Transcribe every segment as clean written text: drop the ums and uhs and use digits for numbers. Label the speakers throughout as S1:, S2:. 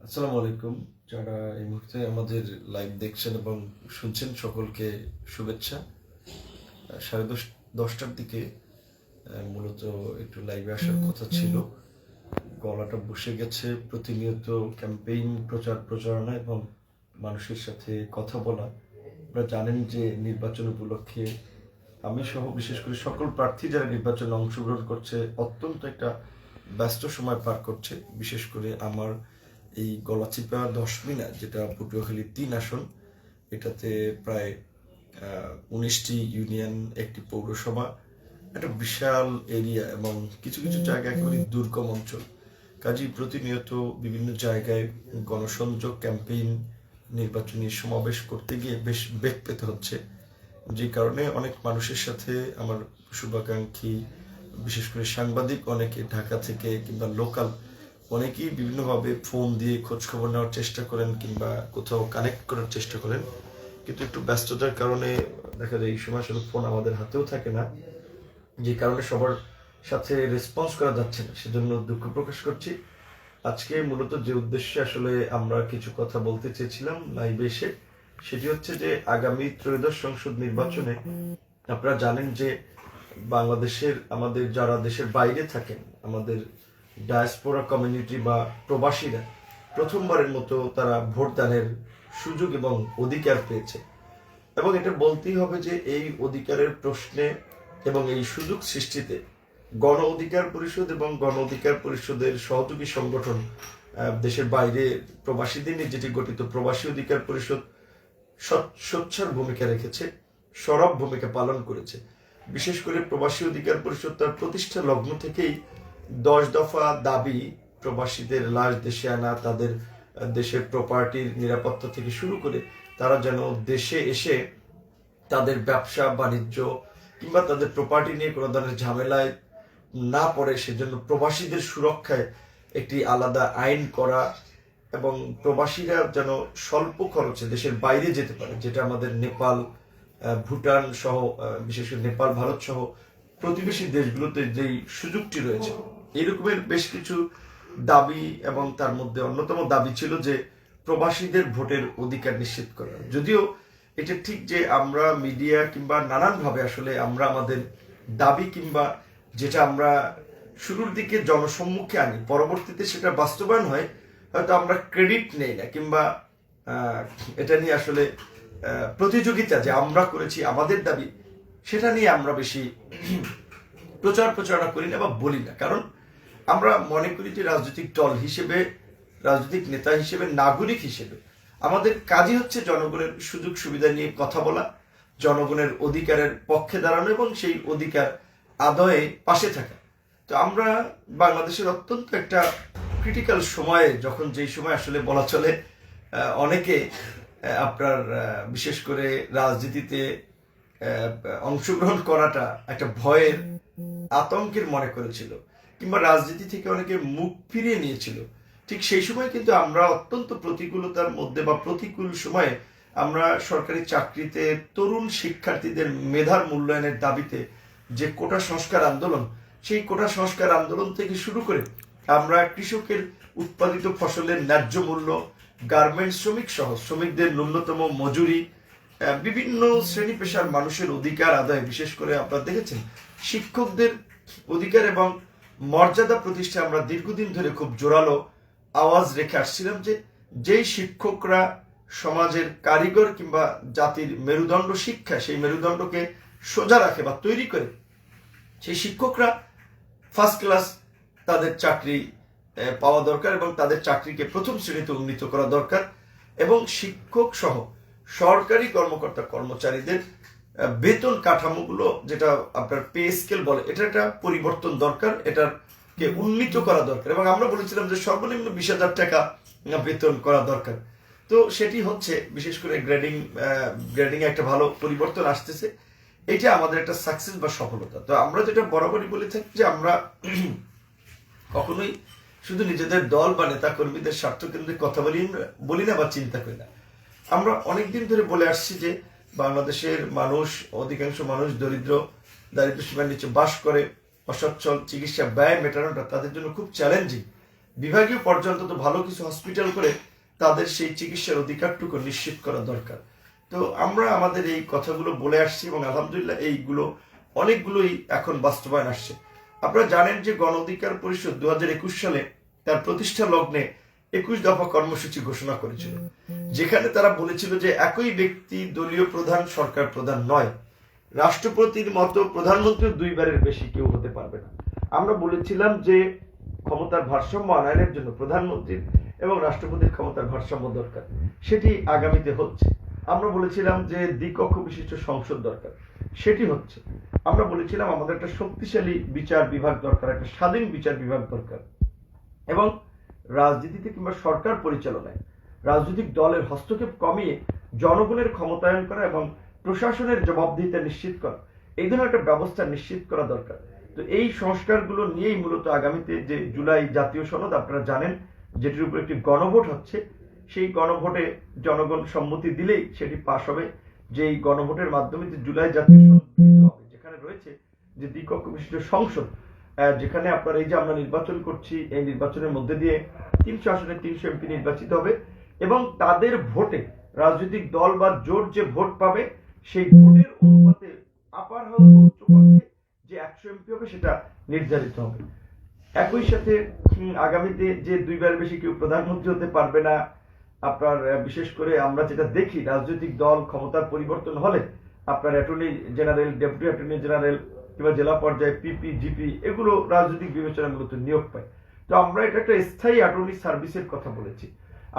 S1: আসসালামু আলাইকুম। যারা এই মুহূর্তে আমাদের লাইভ দেখছেন এবং শুনছেন সকলকে শুভেচ্ছা। 10:30টার দিকে মূলত একটু লাইভে আসার কথা ছিল। গলাটা বসে গেছে। প্রতিনিয়ত ক্যাম্পেইন প্রচারণা এবং মানুষের সাথে কথা বলা। আপনারা জানেন যে নির্বাচন উপলক্ষে আমি সহ বিশেষ করে সকল প্রার্থী যারা নির্বাচনে অংশগ্রহণ করছে অত্যন্ত একটা ব্যস্ত সময় পার করছে। বিশেষ করে আমার এই গলাচিপা 10 মিনার, যেটা পটুয়াখালী 3 আসন, এটাতে প্রায় 19টি ইউনিয়ন, একটি পৌরসভা, একটা বিশাল এরিয়া এবং কিছু কিছু জায়গা একেবারে দুর্গম অঞ্চল। কাজেই প্রতিনিয়ত বিভিন্ন জায়গায় গণসংযোগ, ক্যাম্পেইন, নির্বাচনী সমাবেশ করতে গিয়ে বেশ বেগ পেতে হচ্ছে। যে কারণে অনেক মানুষের সাথে আমার শুভাকাঙ্ক্ষী, বিশেষ করে সাংবাদিক অনেকে ঢাকা থেকে কিংবা লোকাল অনেকেই বিভিন্নভাবে ফোন দিয়ে খোঁজখবর নেওয়ার চেষ্টা করেন কিংবা কোথাও কানেক্ট করার চেষ্টা করেন, কিন্তু একটু ব্যস্ততার কারণে দেখা যায় এই সময় আসলে ফোন আমাদের হাতেও থাকে না, যে কারণে সবার সাথে রেসপন্স করা যাচ্ছে না। সেজন্য দুঃখ প্রকাশ করছি। আজকে মূলত যে উদ্দেশ্যে আসলে আমরা কিছু কথা বলতে চেয়েছিলাম লাইভে এসে, সেটি হচ্ছে যে আগামী ত্রয়োদশ সংসদ নির্বাচনে আপনারা জানেন যে বাংলাদেশের আমাদের যারা দেশের বাইরে থাকেন, আমাদের ডায়াসপোরা কমিউনিটি বা প্রবাসীরা প্রথমবারের মতো তারা ভোটদানের সুযোগ এবং অধিকার পেয়েছে। এবং এটা বলতেই হবে যে এই অধিকারের প্রশ্নে এবং এই সুযোগ সৃষ্টিতে গণ অধিকার পরিষদ এবং গণ অধিকার পরিষদের সহযোগী সংগঠন, দেশের বাইরে প্রবাসীদের নিয়ে যেটি গঠিত প্রবাসী অধিকার পরিষদ, সোচ্চার ভূমিকা রেখেছে, সরব ভূমিকা পালন করেছে। বিশেষ করে প্রবাসী অধিকার পরিষদ তার প্রতিষ্ঠা লগ্ন থেকেই 10 দফা দাবি, প্রবাসীদের লাশ দেশে আনা, তাদের দেশের প্রপার্টির নিরাপত্তা থেকে শুরু করে তারা যেন দেশে এসে তাদের ব্যবসা বাণিজ্য কিংবা তাদের প্রপার্টি নিয়ে কোনো ধরনের ঝামেলায় না পড়ে, সেজন্য প্রবাসীদের সুরক্ষায় একটি আলাদা আইন করা এবং প্রবাসীরা যেন স্বল্প খরচে দেশের বাইরে যেতে পারে, যেটা আমাদের নেপাল, ভুটান সহ, বিশেষ করে নেপাল, ভারত সহ প্রতিবেশী দেশগুলোতে যেই সুযোগটি রয়েছে। এরকমের বেশ কিছু দাবি, এবং তার মধ্যে অন্যতম দাবি ছিল যে প্রবাসীদের ভোটের অধিকার নিশ্চিত করা। যদিও এটা ঠিক যে আমরা মিডিয়া কিংবা নানানভাবে আসলে আমরা আমাদের দাবি কিংবা যেটা আমরা শুরুর দিকে জনসম্মুখে আনি, পরবর্তীতে সেটা বাস্তবায়ন হয়, হয়তো আমরা ক্রেডিট নেই না কিংবা এটা নিয়ে আসলে প্রতিযোগিতা যে আমরা করেছি আমাদের দাবি, সেটা নিয়ে আমরা বেশি প্রচারণা করি না বা বলি না। কারণ আমরা মনে করি যে রাজনৈতিক দল হিসেবে, রাজনৈতিক নেতা হিসেবে, নাগরিক হিসেবে আমাদের কাজই হচ্ছে জনগণের সুযোগ সুবিধা নিয়ে কথা বলা, জনগণের অধিকারের পক্ষে দাঁড়ানো এবং সেই অধিকার আদায়ে পাশে থাকা। তো আমরা বাংলাদেশের অত্যন্ত একটা ক্রিটিক্যাল সময়ে, যখন যেই সময় আসলে বলা চলে অনেকে আপনার বিশেষ করে রাজনীতিতে অংশগ্রহণ করাটা একটা ভয়ের, আতঙ্কের মনে করেছিল কিংবা রাজনীতি থেকে অনেকে মুখ ফিরিয়ে নিয়েছিল, ঠিক সেই সময় কিন্তু আমরা অত্যন্ত প্রতিকূলতার মধ্যে বা প্রতিকূল সময়ে আমরা সরকারি চাকরিতে তরুণ শিক্ষার্থীদের মেধার মূল্যায়নের দাবিতে যে কোটা সংস্কার আন্দোলন, সেই কোটা সংস্কার আন্দোলন থেকে শুরু করে আমরা কৃষকের উৎপাদিত ফসলের ন্যায্য মূল্য, গার্মেন্টস শ্রমিক সহ শ্রমিকদের ন্যূনতম মজুরি, বিভিন্ন শ্রেণী পেশার মানুষের অধিকার আদায়, বিশেষ করে আপনারা দেখেছেন শিক্ষকদের অধিকার এবং মর্যাদা প্রতিষ্ঠায় আমরা দীর্ঘদিন ধরে খুব জোরালো আওয়াজ রেখে আসছিলাম যে যেই শিক্ষকরা সমাজের কারিগর কিংবা জাতির মেরুদণ্ড শিক্ষা, সেই মেরুদণ্ডকে সোজা রাখে বা তৈরি করে, সেই শিক্ষকরা ফার্স্ট ক্লাস তাদের চাকরি পাওয়া দরকার এবং তাদের চাকরিকে প্রথম শ্রেণীতে উন্নীত করা দরকার। এবং শিক্ষক সহ সরকারি কর্মকর্তা কর্মচারীদের বেতন কাঠামোগুলো, যেটা আপনার পে স্কেল বলে, এটা একটা পরিবর্তন দরকার, এটাকে উন্নীত করা দরকার। এবং আমরা বলেছিলাম যে সর্বনিম্ন 20,000 টাকা বেতন করা দরকার। তো সেটি হচ্ছে, বিশেষ করে গ্রেডিং একটা ভালো পরিবর্তন আসতেছে। এটা আমাদের একটা সাকসেস বা সফলতা। তো আমরা যেটা বরাবরই বলে থাকি যে আমরা কখনোই শুধু নিজেদের দল বা নেতা কর্মীদের স্বার্থ কেন্দ্রিক কথা বলি না বা চিন্তা করি না। আমরা অনেকদিন ধরে বলে আসছি যে বাংলাদেশের মানুষ, অধিকাংশ মানুষ দারিদ্র সীমার নিচে বাস করে, অসচ্ছল, চিকিৎসা ব্যয় মেটানোটা তাদের জন্য খুব চ্যালেঞ্জিং। বিভাগীয় পর্যায়ে অন্তত ভালো কিছু হসপিটাল করে তাদের সেই চিকিৎসার অধিকারটুকু নিশ্চিত করা দরকার। তো আমরা আমাদের এই কথাগুলো বলে আসছি এবং আলহামদুলিল্লাহ এইগুলো অনেকগুলোই এখন বাস্তবায়ন আসছে। আপনারা জানেন যে গণ অধিকার পরিষদ 2021 সালে তার প্রতিষ্ঠা লগ্নে 21 দফা কর্মসূচি ঘোষণা করেছিল, যেখানে তারা বলেছিল যে একই ব্যক্তি দলীয় প্রধান সরকার প্রধান নয়, রাষ্ট্রপতির মতো প্রধানমন্ত্রী দুইবারের বেশি কেউ হতে পারবে না। আমরা বলেছিলাম যে ক্ষমতার ভারসাম্য আনয়নের জন্য প্রধানমন্ত্রীর এবং রাষ্ট্রপতির ক্ষমতার ভারসাম্য দরকার, সেটি আগামীতে হচ্ছে। আমরা বলেছিলাম যে দ্বিকক্ষ বিশিষ্ট সংসদ দরকার, সেটি হচ্ছে। আমরা বলেছিলাম আমাদের একটা শক্তিশালী বিচার বিভাগ দরকার, একটা স্বাধীন বিচার বিভাগ দরকার, এবং রাজনীতিতে কিংবা সরকার পরিচালনায় রাজনৈতিক দলের হস্তক্ষেপ কমিয়ে জনগণের ক্ষমতায়ন করা এবং প্রশাসনের জবাবদিহিতা নিশ্চিত করা, এই ধরনের একটা ব্যবস্থা নিশ্চিত করা দরকার। তো এই সংস্কারগুলো নিয়েই মূলত আগামীতে যে জুলাই জাতীয় সনদ আপনারা জানেন যেটির উপর একটি গণভোট হচ্ছে, সেই গণভোটে জনগণ সম্মতি দিলেই সেটি পাশ হবে। যে এই গণভোটের মাধ্যমে যে জুলাই জাতীয় সনদ গৃহীত হবে, যেখানে রয়েছে যে দ্বিকক্ষ বিশিষ্ট সংসদ, যেখানে আপনার এই যে আমরা নির্বাচন করছি, এই নির্বাচনের মধ্যে দিয়ে 300 আসনে 300 এমপি নির্বাচিত হবে এবং তাদের ভোটে রাজনৈতিক দল বা জোট যে ভোট পাবে সেই ভোটের অনুপাতে আপার হাউস উচ্চকক্ষে যে 100 এমপি হবে সেটা নির্ধারিত হবে। একই সাথে আগামীতে যে দুইবার বেশি কেউ প্রধানমন্ত্রী হতে পারবে না। আপনার বিশেষ করে আমরা যেটা দেখি রাজনৈতিক দল ক্ষমতার পরিবর্তন হলে আপনার attorney general, deputy attorney general কিংবা জেলা পর্যায়ে পিপি, জিপি এগুলো রাজনৈতিক বিবেচনা মূলত নিয়োগ পায়। তো আমরা এটা একটা স্থায়ী অ্যাটর্নি সার্ভিসের কথা বলেছি।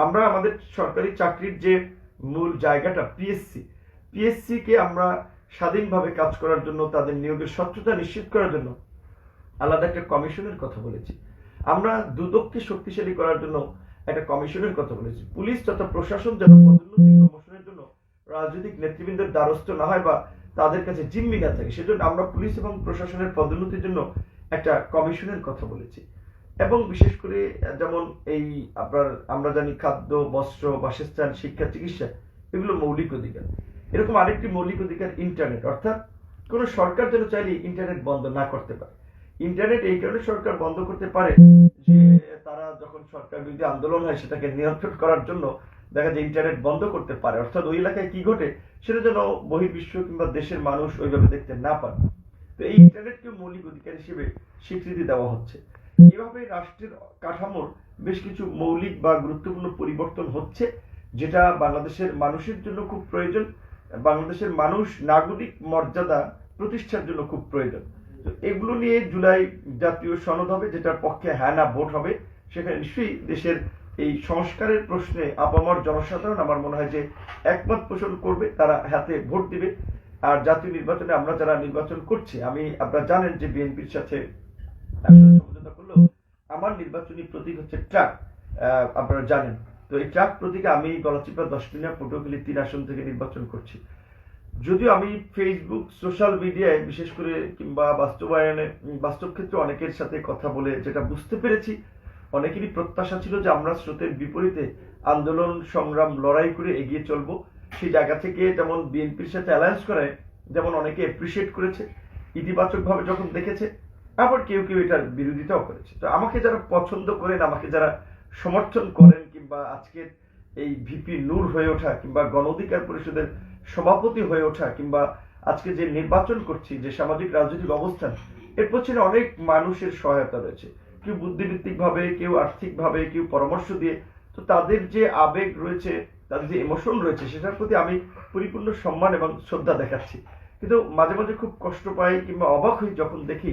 S1: আমরা আমাদের সরকারি চাকরির যে মূল জায়গাটা পিএসসি কে আমরা স্বাধীনভাবে কাজ করার জন্য, তাদের নিয়োগের স্বচ্ছতা নিশ্চিত করার জন্য আলাদা একটা কমিশনের কথা বলেছি। আমরা দুদককে শক্তিশালী করার জন্য একটা কমিশনের কথা বলেছি। পুলিশ তথা প্রশাসন যেন পদোন্নতি প্রমোশনের জন্য রাজনৈতিক নেতৃবৃন্দের দ্বারস্থ না হয় বা তাদের কাছে জিম্মি না থাকে, সেজন্য আমরা পুলিশ এবং প্রশাসনের পদোন্নতির জন্য একটা কমিশনের কথা বলেছি। এবং বিশেষ করে যেমন এই আপনার আমরা জানি খাদ্য, বস্ত্র, বাসস্থান, শিক্ষা, চিকিৎসা এগুলো মৌলিক অধিকার। এরকম আরেকটি মৌলিক অধিকার ইন্টারনেট, অর্থাৎ কোন সরকার যেন চাইলে ইন্টারনেট বন্ধ না করতে পারে। ইন্টারনেট এই কারণে সরকার বন্ধ করতে পারে যে তারা যখন সরকার বিরোধী আন্দোলন হয় সেটাকে নিয়ন্ত্রণ করার জন্য দেখা যায় ইন্টারনেট বন্ধ করতে পারে, অর্থাৎ ওই এলাকায় কি ঘটে সেটা যেন বহির্বিশ্ব কিংবা দেশের মানুষ ওইভাবে দেখতে না পারে। তো এই ইন্টারনেটকে মৌলিক অধিকার হিসেবে স্বীকৃতি দেওয়া হচ্ছে। এভাবে রাষ্ট্রের কাঠামোর বেশ কিছু মৌলিক বা গুরুত্বপূর্ণ পরিবর্তন হচ্ছে, যেটা বাংলাদেশের মানুষের জন্য খুব প্রয়োজন। বাংলাদেশের মানুষ নাগরিক মর্যাদা প্রতিষ্ঠার জন্য খুব প্রয়োজন। তো এগুলো নিয়ে জুলাই জাতীয় সনদ হবে, যেটার পক্ষে হ্যাঁ না ভোট হবে। সেখানে নিশ্চয়ই দেশের এই সংস্কারের প্রশ্নে আপামর জনসাধারণ আমার মনে হয় যে একমত পোষণ করবে, তারা হাতে ভোট দিবে। আর জাতীয় নির্বাচনে আমরা যারা নির্বাচন করছি, আমি আপনারা জানেন যে বিএনপির সাথে সমঝোতা করলো। আমার নির্বাচনী প্রতীক হচ্ছে ট্রাক, আপনারা জানেন। তো এই ট্রাক প্রতীকে আমি গলাচিপা 10 মিনিট পটুয়াখালী 3 আসন থেকে নির্বাচন করছি। যদিও আমি ফেসবুক, সোশ্যাল মিডিয়ায় বিশেষ করে কিংবা বাস্তবায়নে, বাস্তব ক্ষেত্রে অনেকের সাথে কথা বলে যেটা বুঝতে পেরেছি, অনেকেরই প্রত্যাশা ছিল যে আমরা স্রোতের বিপরীতে আন্দোলন, সংগ্রাম, লড়াই করে এগিয়ে চলবো। সেই জায়গা থেকে যেমন বিএনপির সাথে অ্যালায়েন্স করায় যেমন অনেকে অ্যাপ্রিসিয়েট করেছে, ইতিবাচক ভাবে যখন দেখেছে, আবার কেউ কেউ এটার বিরোধিতাও করেছে। তো আমাকে যারা পছন্দ করেন, আমাকে যারা সমর্থন করেন, কিংবা আজকের এই ভিপি নূর হয়ে ওঠা, কিংবা গণ অধিকার পরিষদের সভাপতি হয়ে ওঠা, কিংবা আজকে যে নির্বাচন করছি, যে সামাজিক রাজনৈতিক অবস্থান, এর পেছনে অনেক মানুষের সহায়তা রয়েছে। কেউ বুদ্ধিভিত্তিক ভাবে, কেউ আর্থিক ভাবে, কেউ পরামর্শ দিয়ে। তো তাদের যে আবেগ রয়েছে, তাদের যে ইমোশন রয়েছে, সেটার প্রতি আমি পরিপূর্ণ সম্মান এবং শ্রদ্ধা দেখাচ্ছি। কিন্তু মাঝে মাঝে খুব কষ্ট পাই কিংবা অবাক হই যখন দেখি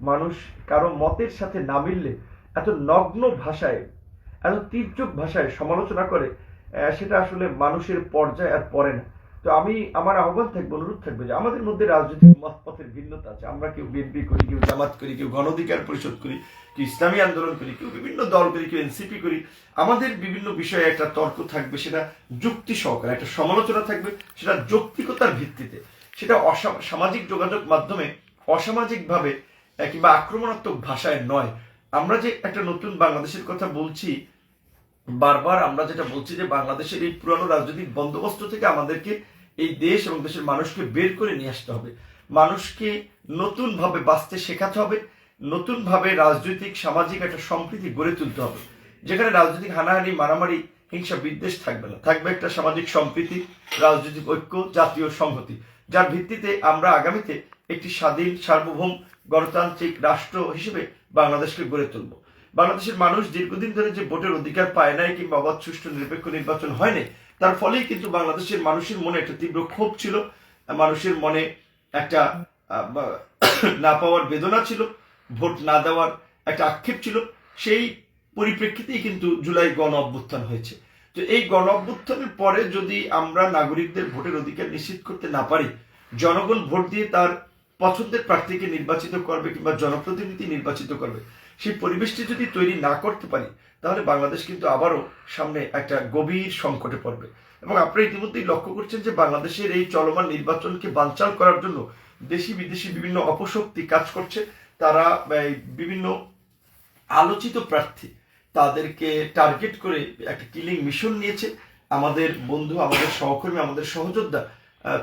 S1: মানুষ কারো মতের সাথে না মিললে এত নগ্ন ভাষায়, এত তীর্যক ভাষায় সমালোচনা করে, সেটা আসলে মানুষের পর্যায়ে আর পড়ে না। তো আমি আমার আহ্বান থাকবে, অনুরোধ থাকবে যে আমাদের মধ্যে রাজনৈতিক মতপথের ভিন্নতা আছে। আমরা কেউ বিএনপি করি, কেউ জামাত করি, কেউ গণ অধিকার পরিষদ করি, কেউ ইসলামী আন্দোলন করি, কেউ বিভিন্ন দল করি, কেউ এনসিপি করি। আমাদের বিভিন্ন বিষয়ে একটা তর্ক থাকবে, সেটা যুক্তি সহকারে, একটা সমালোচনা থাকবে সেটা যৌক্তিকতার ভিত্তিতে, সেটা সামাজিক যোগাযোগ মাধ্যমে অসামাজিক ভাবে কিংবা আক্রমণাত্মক ভাষায় নয়। আমরা যে একটা নতুন বাংলাদেশের কথা বলছি, বারবার আমরা যেটা বলছি যে বাংলাদেশের এই পুরানো রাজনৈতিক বন্দোবস্ত থেকে আমাদেরকে এই দেশ এবং দেশের মানুষকে বের করে নিয়ে আসতে হবে। মানুষকে নতুন ভাবে বাঁচতে শেখাতে হবে, নতুন ভাবে রাজনৈতিক সামাজিক একটা সম্প্রীতি গড়ে তুলতে হবে। যেখানে রাজনৈতিক হানাহানি, মারামারি, হিংসা, বিদ্বেষ থাকবে না, থাকবে একটা সামাজিক সম্প্রীতি, রাজনৈতিক ঐক্য, জাতীয় সংহতি, যার ভিত্তিতে আমরা আগামীতে একটি স্বাধীন, সার্বভৌম, গণতান্ত্রিক রাষ্ট্র হিসেবে বাংলাদেশকে গড়ে তুলব। বাংলাদেশের মানুষ দীর্ঘদিন ধরে যে ভোটের অধিকার পায় নাই কিংবা অবাধ, সুষ্ঠু, নিরপেক্ষ নির্বাচন হয়নি, তার ফলেই কিন্তু বাংলাদেশের মানুষের মনে একটা তীব্র ক্ষোভ ছিল, মানুষের মনে একটা না পাওয়ার বেদনা ছিল, ভোট না দেওয়ার একটা আক্ষেপ ছিল। সেই পরিপ্রেক্ষিতেই কিন্তু জুলাই গণ অভ্যুত্থান হয়েছে। তো এই গণ অভ্যুত্থানের পরে যদি আমরা নাগরিকদের ভোটের অধিকার নিশ্চিত করতে না পারি, জনগণ ভোট দিয়ে তার পছন্দের প্রার্থীকে নির্বাচিত করবে কিংবা জনপ্রতিনিধি নির্বাচিত করবে, সেই পরিবেশটি যদি তৈরি না করতে পারি, তাহলে বাংলাদেশ কিন্তু আবারও সামনে একটা গভীর সংকটে পড়বে। এবং আপনারা ইতিমধ্যেই লক্ষ্য করছেন যে বাংলাদেশের এই চলমান নির্বাচনকে বানচাল করার জন্য দেশি বিদেশি বিভিন্ন অপশক্তি কাজ করছে। তারা বিভিন্ন আলোচিত প্রার্থী তাদেরকে টার্গেট করে একটা কিলিং মিশন নিয়েছে। আমাদের বন্ধু, আমাদের সহকর্মী, আমাদের সহযোদ্ধা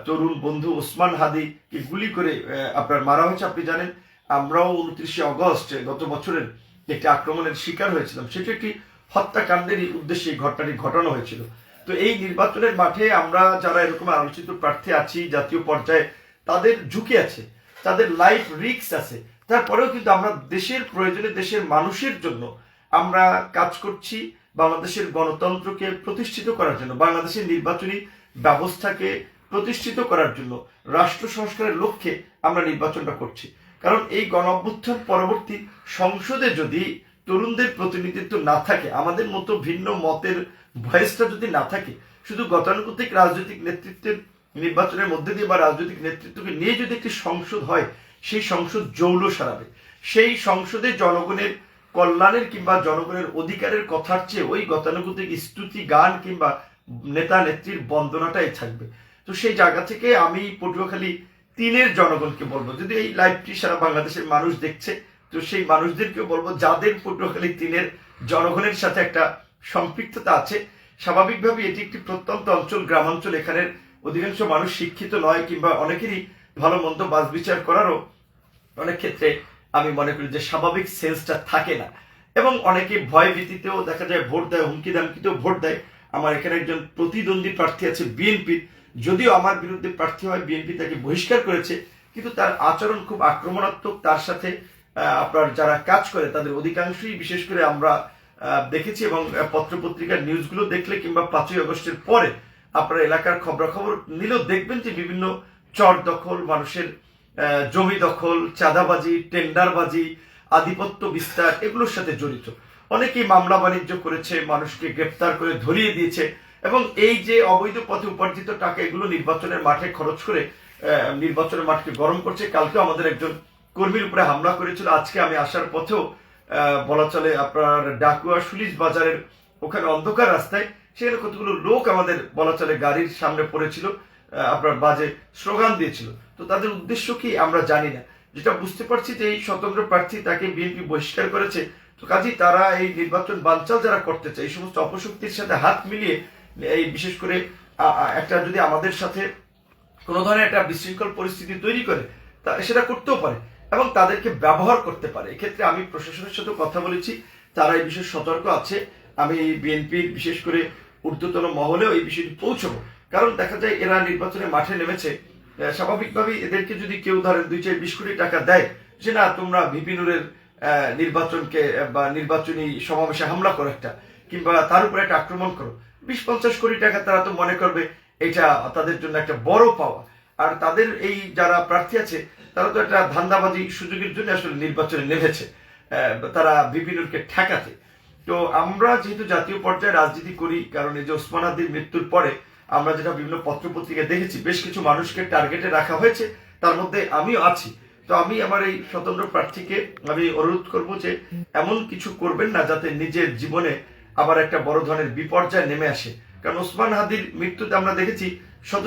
S1: তরুণ বন্ধু ওসমান হাদিকে গুলি করে আপনার মারা হয়েছে। আপনি জানেন, আমরাও 29শে অগস্ট গত বছরের একটি আক্রমণের শিকার হয়েছিলাম। সেটি একটি হত্যাকাণ্ডেরই উদ্দেশ্যে এই ঘটনাটি ঘটানো হয়েছিল। তো এই নির্বাচনের মাঠে আমরা যারা এরকম আলোচিত প্রার্থী আছি জাতীয় পর্যায়ে, তাদের ঝুঁকি আছে, তাদের লাইফ রিস্ক আছে। তারপরেও কিন্তু আমরা দেশের প্রয়োজনে, দেশের মানুষের জন্য আমরা কাজ করছি, বাংলাদেশের গণতন্ত্রকে প্রতিষ্ঠিত করার জন্য, বাংলাদেশের নির্বাচনী ব্যবস্থাকে প্রতিষ্ঠিত করার জন্য, রাষ্ট্র সংস্কারের লক্ষ্যে আমরা নির্বাচনটা করছি। কারণ এই গণ অভ্যুত্থান পরবর্তী সংসদে যদি তরুণদের প্রতিনিধিত্ব না থাকে, আমাদের মতো ভিন্ন মতের ভয়েসটা যদি না থাকে, শুধু গতানুগতিক রাজনৈতিক নেতৃত্বের নির্বাচনের মধ্যে দিয়ে বা রাজনৈতিক নেতৃত্বকে নিয়ে যদি একটি সংসদ হয়, সেই সংসদ জৌল সারাবে। সেই সংসদে জনগণের কল্যাণের কিংবা জনগণের অধিকারের কথার চেয়ে ওই গতানুগতিক স্তুতি গান কিংবা নেতা নেত্রীর বন্দনাটাই থাকবে। তো সেই জায়গা থেকে আমি পটুয়াখালী 3-এর জনগণকে বলবো, যদি এই লাইভটি সারা বাংলাদেশের মানুষ দেখছে, তো সেই মানুষদেরকেও বলবো, যাদের পটুয়াখালী 3-এর জনগণের সাথে একটা সম্পৃক্ততা আছে, স্বাভাবিকভাবে এটি একটি প্রত্যন্ত অঞ্চল, গ্রামাঞ্চল, এখানের অধিকাংশ মানুষ শিক্ষিত নয় কিংবা অনেকেরই ভালো মন্দ বাছ বিচার করারও অনেক ক্ষেত্রে আমি মনে করি যে স্বাভাবিক সেন্সটা থাকে না। এবং অনেকে ভয় ভীতিতেও দেখা যায় ভোট দেয়, হুমকি দামকিতেও ভোট দেয়। আমার এখানে একজন প্রতিদ্বন্দ্বী প্রার্থী আছে বিএনপির, যদিও আমার বিরুদ্ধে প্রার্থী হয়, বিএনপি তাকে বহিষ্কার করেছে, কিন্তু তার আচরণ খুব আক্রমণাত্মক। তার সাথে আপনার যারা কাজ করে তাদের অধিকাংশই, বিশেষ করে আমরা দেখেছি এবং পত্রপত্রিকার নিউজগুলো দেখলে কিংবা 5ই আগস্টের পরে আপনার এলাকার খবরাখবর নিলেও দেখবেন যে বিভিন্ন চর দখল, মানুষের জমি দখল, চাঁদাবাজি, টেন্ডারবাজি, আধিপত্য বিস্তার, এগুলোর সাথে জড়িত। অনেকেই মামলা বাণিজ্য করেছে, মানুষকে গ্রেপ্তার করে ধরিয়ে দিয়েছে এবং এই যে অবৈধ পথে উপার্জিত টাকা, এগুলো নির্বাচনের মাঠে খরচ করে নির্বাচনের মাঠকে গরম করছে। কালকে আমাদের একজন কর্মীর উপরে হামলা করেছিল। আজকে আমি আসার পথেও বলা চলে আপনার ডাকুয়া সুলিশ বাজারের ওখানে অন্ধকার রাস্তায় সেখানে কতগুলো লোক আমাদের বলা চলে গাড়ির সামনে পড়েছিল, আপনার বাজে স্লোগান দিয়েছিল। তো তাদের উদ্দেশ্য কি আমরা জানি না। যেটা বুঝতে পারছি যে এই স্বতন্ত্র প্রার্থী, তাকে বিএনপি বহিষ্কার করেছে। তো কাজেই তারা এই নির্বাচন বানচাল যারা করতে চায়, এই সমস্ত অপশক্তির সাথে হাত মিলিয়ে এই বিশেষ করে একটা যদি আমাদের সাথে কোনো ধরনের একটা বিশৃঙ্খল পরিস্থিতি তৈরি করে, তা সেটা করতেও পারে এবং তাদেরকে ব্যবহার করতে পারে। এক্ষেত্রে আমি প্রশাসনের সাথে কথা বলেছি, তারা এই বিষয়ে সতর্ক আছে। আমি বিএনপির বিশেষ করে ঊর্ধ্বতন মহলেও এই বিষয়টি পৌঁছবো। কারণ দেখা যায় এরা নির্বাচনের মাঠে নেমেছে, স্বাভাবিকভাবেই এদেরকে যদি কেউ ধরেন 2-20 কোটি টাকা দেয় যে না তোমরা ভিপি নুরের নির্বাচনকে বা নির্বাচনী সমাবেশে হামলা করো একটা, কিংবা তার উপরে একটা আক্রমণ করো, 20-50 কোটি টাকা তারা তো মনে করবে এটা তাদের জন্য একটা বড় পাওয়া। আর তাদের এই যারা প্রার্থী আছে তারা তো একটা ধান্দাবাজি সুযোগের জন্য আসলে নির্বাচনে নেমেছে, তারা ভিপি নুরকে ঠেকাতে। তো আমরা যেহেতু জাতীয় পর্যায়ে রাজনীতি করি, কারণ এই যে ওসমান হাদির মৃত্যুর পরে আমরা যেটা বিভিন্ন পত্রপত্রিকায় দেখেছি, বেশ কিছু মানুষকে টার্গেটে রাখা হয়েছে, তার মধ্যে আমিও আছি। তো আমি আমার এই স্বতন্ত্র প্রার্থীকে আমি অনুরোধ করব যে এমন কিছু করবেন না যাতে নিজের জীবনে আবার একটা বড় ধরনের বিপর্যয় নেমে আসে। কারণ ওসমান হাদির মৃত্যুতে আমরা দেখেছি শত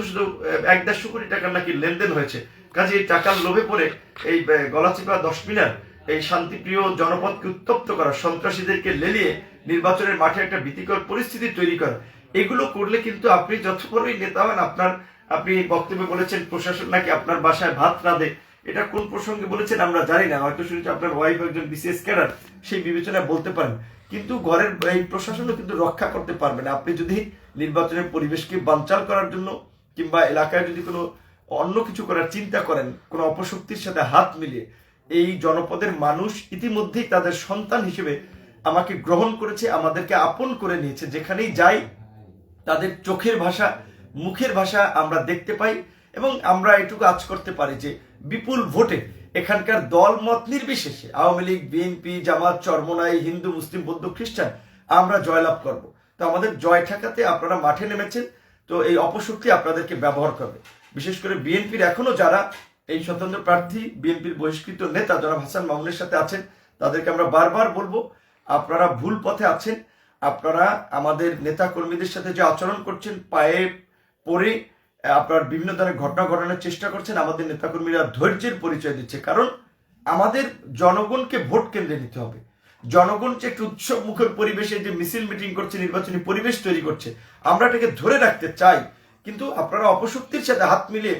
S1: 1-1.5 কোটি টাকার নাকি লেনদেন হয়েছে। কাজে এই টাকার লোভে পড়ে এই গলাচিপা 10 মিনার এই শান্তিপ্রিয় জনপদকে উত্তপ্ত করা, সন্ত্রাসীদেরকে লেলিয়ে নির্বাচনের মাঠে একটা ভীতিকর পরিস্থিতি তৈরি করা, এগুলো করলে কিন্তু আপনি যত বড়ই নেতা হন, আপনি বক্তব্যে বলেছেন প্রশাসন নাকি আপনার বাসায় ভাত রাঁধে, এটা কোন প্রসঙ্গে বলেছেন আমরা জানি না, হয়তো শুনেছি আপনার ওয়াইফ একজন বিসিএস ক্যাডার, সেই বিবেচনায় বলতে পারেন। কিন্তু ঘরের এই প্রশাসনও কিন্তু রক্ষা করতে পারবে না। আপনি যদি নির্বাচনের পরিবেশকে বানচাল করার জন্য কিংবা এলাকায় যদি কোনো অন্য কিছু করার চিন্তা করেন, কোনো অপশক্তির সাথে হাত মিলিয়ে, এই জনপদের মানুষ ইতিমধ্যেই তাদের সন্তান হিসেবে আমাকে গ্রহণ করেছে, আমাদেরকে আপন করে নিয়েছে। যেখানেই যাই তাদের চোখের ভাষা, মুখের ভাষা আমরা দেখতে পাই এবং আমরা এটুকু আজ করতে পারি যে বিপুল ভোটে এখানকার দল মত নির্বিশেষে আওয়ামী লীগ, বিএনপি, জামাত, চরমোনাই, হিন্দু, মুসলিম, বৌদ্ধ, খ্রিস্টান আমরা জয়লাভ করব। তো আমাদের জয় ঠেকাতে আপনারা মাঠে নেমেছেন, তো এই অপশক্তি আপনাদেরকে ব্যবহার করবে। বিশেষ করে বিএনপির এখনো যারা এই স্বতন্ত্র প্রার্থী, বিএনপির বহিষ্কৃত নেতা জনাব হাসান মামুনের সাথে আছেন, তাদেরকে আমরা বারবার বলবো আপনারা ভুল পথে আছেন। আপনারা আমাদের নেতা কর্মীদের সাথে যে আচরণ করছেন, পায়ে পড়ে আপনার বিভিন্ন ধরনের ঘটনা ঘটানোর চেষ্টা করছেন, আমাদের নেতাকর্মীরা ধৈর্যের পরিচয় দিচ্ছে। কারণ আমাদের জনগণকে ভোট কেন্দ্রে নিতে হবে। জনগণ যে একটু উৎসব মুখর পরিবেশে যে মিছিল মিটিং করছে, নির্বাচনী পরিবেশ তৈরি করছে, আমরা এটাকে ধরে রাখতে চাই। কিন্তু আপনারা অপশক্তির সাথে হাত মিলিয়ে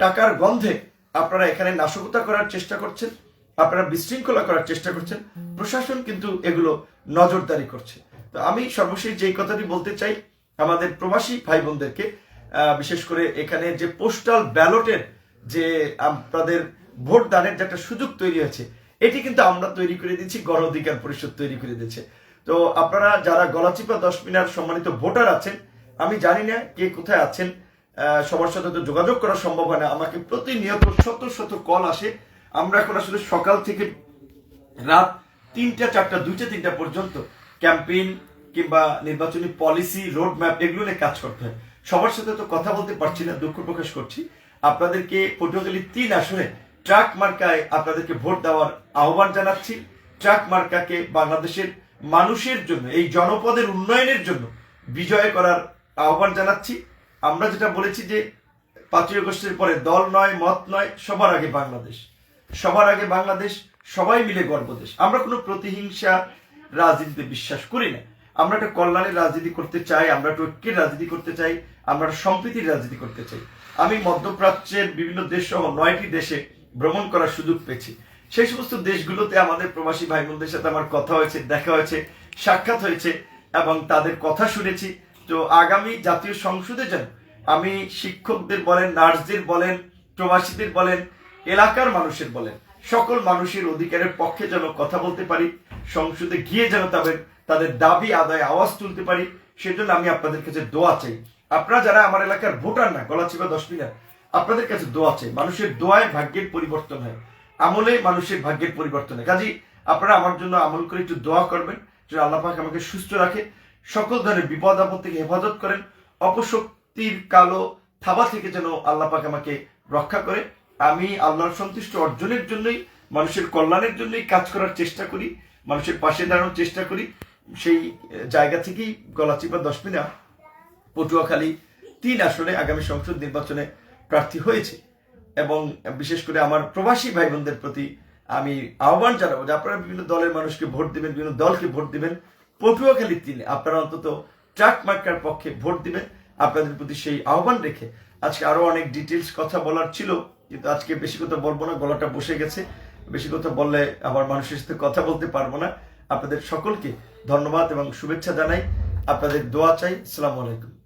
S1: টাকার গন্ধে আপনারা এখানে নাশকতা করার চেষ্টা করছেন, আপনারা বিশৃঙ্খলা করার চেষ্টা করছেন। প্রশাসন কিন্তু এগুলো নজরদারি করছে। তো আমি সর্বশেষ যেই কথাটি বলতে চাই আমাদের প্রবাসী ভাই বোনদেরকে, বিশেষ করে এখানে যে পোস্টাল ব্যালটের যে আপনাদের ভোট দানের যে একটা সুযোগ তৈরি হয়েছে, এটি কিন্তু আমরা তৈরি করে দিচ্ছি, গণ অধিকার পরিষদ তৈরি করে দিচ্ছে। তো আপনারা যারা গলাচিপা 10 মিনার সম্মানিত ভোটার আছেন, আমি জানি না কে কোথায় আছেন, সবার সাথে তো যোগাযোগ করা সম্ভব হয় না। আমাকে প্রতিনিয়ত শত শত কল আসে। আমরা এখন আসলে সকাল থেকে রাত 3টা 4টা 2টা 3টা পর্যন্ত ক্যাম্পেইন কিংবা নির্বাচনী পলিসি, রোড ম্যাপ এগুলো নিয়ে কাজ করতে হয়। সবার সাথে তো কথা বলতে পারছি না, দুঃখ প্রকাশ করছি। আপনাদেরকে পটুয়াখালী 3 আসনে ট্রাক মার্কায় আপনাদেরকে ভোট দেওয়ার আহ্বান জানাচ্ছি। ট্রাক মার্কাকে বাংলাদেশের মানুষের জন্য, এই জনপদের উন্নয়নের জন্য বিজয় করার আহ্বান জানাচ্ছি। আমরা যেটা বলেছি যে 5ই আগস্টের পরে দল নয়, মত নয়, সবার আগে বাংলাদেশ, সবার আগে বাংলাদেশ, সবাই মিলে গর্বদেশ। আমরা কোনো প্রতিহিংসা রাজনীতিতে বিশ্বাস করি না। আমরা একটা কল্যাণের রাজনীতি করতে চাই, আমরা একটা ঐক্যের রাজনীতি করতে চাই, আমরা সম্প্রীতির রাজনীতি করতে চাই। আমি মধ্যপ্রাচ্যের বিভিন্ন দেশ সহ 9টি দেশে ভ্রমণ করার সুযোগ পেয়েছি। সেই সমস্ত দেশগুলোতে আমাদের প্রবাসী ভাই বোনদের সাথে আমার কথা হয়েছে, দেখা হয়েছে, সাক্ষাৎ হয়েছে এবং তাদের কথা শুনেছি। তো আগামী জাতীয় সংসদে যেন আমি শিক্ষকদের বলেন, নার্সদের বলেন, প্রবাসীদের বলেন, এলাকার মানুষের বলেন, সকল মানুষের অধিকারের পক্ষে যেন কথা বলতে পারি, সংসদে গিয়ে যেন তাদের দাবি আদায় আওয়াজ তুলতে পারি। সেজন্য আমি আপনাদের কাছে দোয়া চাই। আপনারা যারা আমার এলাকার ভোটার না, গলাচিপা 10 মিনার, আপনাদের কাছে দোয়া চাই। মানুষের দোয়ায় ভাগ্যের পরিবর্তন হয়, আমলে মানুষের ভাগ্যের পরিবর্তন হয়। কাজী আপনারা আমার জন্য আমল করে একটু দোয়া করবেন যে আল্লাহ পাক আমাকে সুস্থ রাখে, সকল ধরনের বিপদ আপদ থেকে হেফাজত করেন, অপশক্তির কালো থাবা থেকে যেন আল্লাহ পাক আমাকে রক্ষা করে। আমি আল্লাহর সন্তুষ্ট অর্জনের জন্যই, মানুষের কল্যাণের জন্যই কাজ করার চেষ্টা করি, মানুষের পাশে দাঁড়ানোর চেষ্টা করি। সেই জায়গা থেকেই গলাচিপা 10 মিনার পটুয়াখালী 3 আসনে আগামী সংসদ নির্বাচনে প্রার্থী হয়েছে। এবং বিশেষ করে আমার প্রবাসী ভাই বোনদের প্রতি আমি আহ্বান জানাবো যে আপনারা বিভিন্ন দলের মানুষকে ভোট দিবেন, বিভিন্ন দলকে ভোট দিবেন। পটুয়াখালী 3 আপনারা অন্তত ট্রাক মার্কার পক্ষে ভোট দিবেন। আপনাদের প্রতি সেই আহ্বান রেখে আজকে আরো অনেক ডিটেলস কথা বলার ছিল, কিন্তু আজকে বেশি কথা বলবো না, গলাটা বসে গেছে। বেশি কথা বললে আবার মানুষের সাথে কথা বলতে পারবো না। আপনাদের সকলকে ধন্যবাদ এবং শুভেচ্ছা জানাই, আপনাদের দোয়া চাই। আসসালামু আলাইকুম।